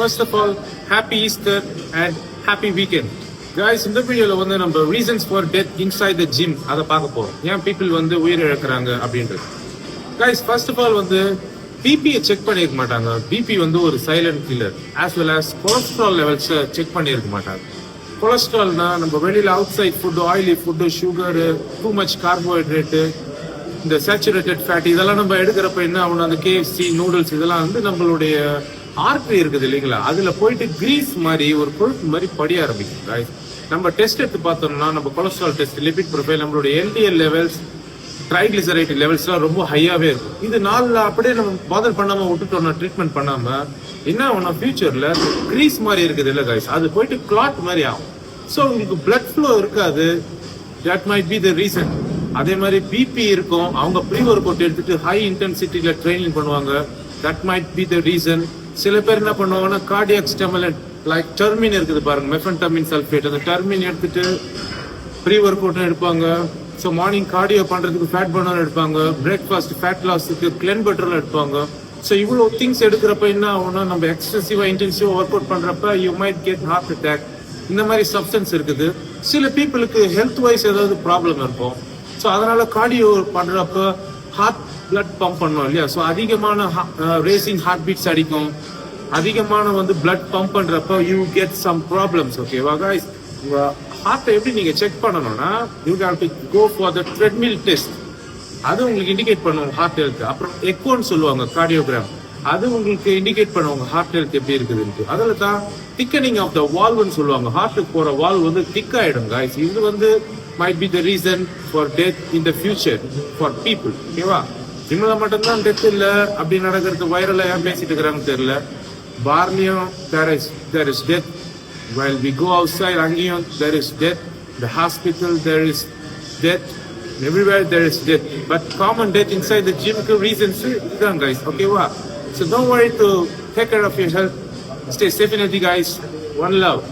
First of all, happy Easter and happy weekend. Guys, இந்த வீடியோல வந்து நம்ம reasons for death inside the gym அத பார்க்க போறோம். ஏன் people வந்து உயிர் இழக்கறாங்க அப்படின்றது. Guys, first of all வந்து பிபி செக் பண்ணிருக்க மாட்டாங்க. பிபி வந்து ஒரு silent killer. as well as cholesterol levels செக் பண்ணிருக்க மாட்டாங்க. கொலஸ்ட்ரால்னா நம்ம வெளியில outside food, oily food, sugar, too much carbohydrate, இந்த சேச்சுரேட்டட் ஃபேட் இதெல்லாம் நம்ம எடுக்கிறப்ப என்ன ஆகணும், அந்த கேஎஃப்சி நூடுல்ஸ் இதெல்லாம் வந்து நம்மளுடைய ஆர்டரி இருக்குது இல்லைங்களா, அதுல போயிட்டு கிரீஸ் மாதிரி ஒரு கொழுப்பு மாதிரி படிய ஆரம்பிக்கும். நம்ம டெஸ்ட் எடுத்து பார்த்தோம்னா நம்ம கொலஸ்ட்ரால் டெஸ்ட், லிபிட் ப்ரொஃபைல், நம்மளுடைய எல்டிஎல் லெவல்ஸ், ட்ரைகிளிசரைட் லெவல்ஸ்லாம் ரொம்ப ஹையாவே இருக்கும். இது நாளில் அப்படியே நம்ம பாதர் பண்ணாம விட்டுட்டோம்னா, ட்ரீட்மெண்ட் பண்ணாம என்ன ஆகும்னா ஃபியூச்சர்ல கிரீஸ் மாதிரி இருக்குது இல்ல கைஸ், அது போயிட்டு கிளாட் மாதிரி ஆகும். ஸோ உங்களுக்கு பிளட் ஃப்ளோ இருக்காது. That might be the reason. அதே மாதிரி பிபி இருக்கும், அவங்க ப்ரீ ஒர்க் அவுட் எடுத்துட்டு ஹை இன்டென்சிட்டியில ட்ரைனிங் பண்ணுவாங்க. That might be the reason. சில பேர் என்ன பண்ணுவாங்கன்னா கார்டியாக் ஸ்டிமுலன்ட் லைக் டர்மின் இருக்குது பாருங்க, மெஃபென்டமின் சல்ஃபேட், அந்த டர்மின் எடுத்துட்டு ப்ரீ ஒர்க் அவுட் எடுப்பாங்க. ஸோ மார்னிங் கார்டியோ பண்றதுக்கு ஃபேட் பர்னர் எடுப்பாங்க, பிரேக்ஃபாஸ்ட் ஃபேட் லாஸுக்கு கிளென் பெட்டர்ல எடுப்பாங்க. ஸோ இவ்வளோ திங்ஸ் எடுக்கிறப்ப என்ன ஆகும்னா நம்ம எக்ஸசிவா இன்டென்சிவா ஒர்க் அவுட் பண்றப்ப you might get heart attack. இந்த மாதிரி சப்ஸ்டன்ஸ் இருக்குது. சில பீப்புளுக்கு ஹெல்த் வைஸ் ஏதாவது ப்ராப்ளம் இருக்கும். ஸோ அதனால கார்டியோ பண்றப்ப ஹார்ட் பிளட் பம்ப் பண்ணுவோம் இல்லையா, ஸோ அதிகமான ரேசிங் ஹார்ட் பீட்ஸ் அடிக்கும். அதிகமான வந்து பிளட் பம்ப் பண்றப்ப யூ கெட் சம் ப்ராப்ளம்ஸ். ஓகேவா கைஸ், ஹார்ட்டை எப்படி நீங்க செக் பண்ணணும்னா you have to go for the treadmill test. அது உங்களுக்கு இண்டிகேட் பண்ணுவோம் ஹார்ட் ஹெல்த். அப்புறம் எக்கோன்னு சொல்லுவாங்க கார்டியோகிராம், அது உங்களுக்கு இண்டிகேட் பண்ணுவாங்க ஹார்ட் ஹெல்த் எப்படி இருக்குதுன்னு. அதுல தான் திக்கனிங் ஆஃப் த வால்வ்னு சொல்லுவாங்க. ஹார்ட்டுக்கு போற வால்வ் வந்து திக் ஆயிடும் கைஸ். இது வந்து might be the reason for death in the future for people. ஓகேவா, ஜிம்ல மட்டும்தான் டெத் இல்ல அப்படி நடக்கிறது. வைரலா ஏன் பேசிட்டு இருக்கிறாங்க தெரியல. பார்லியும் there is death. While we go outside அங்கேயும் there is death. The hospital there is death. Everywhere there is death. But common death inside the gym reasons இதுதான் guys. ஓகேவா, so don't worry to take care of your health. Stay safe and healthy guys. One love.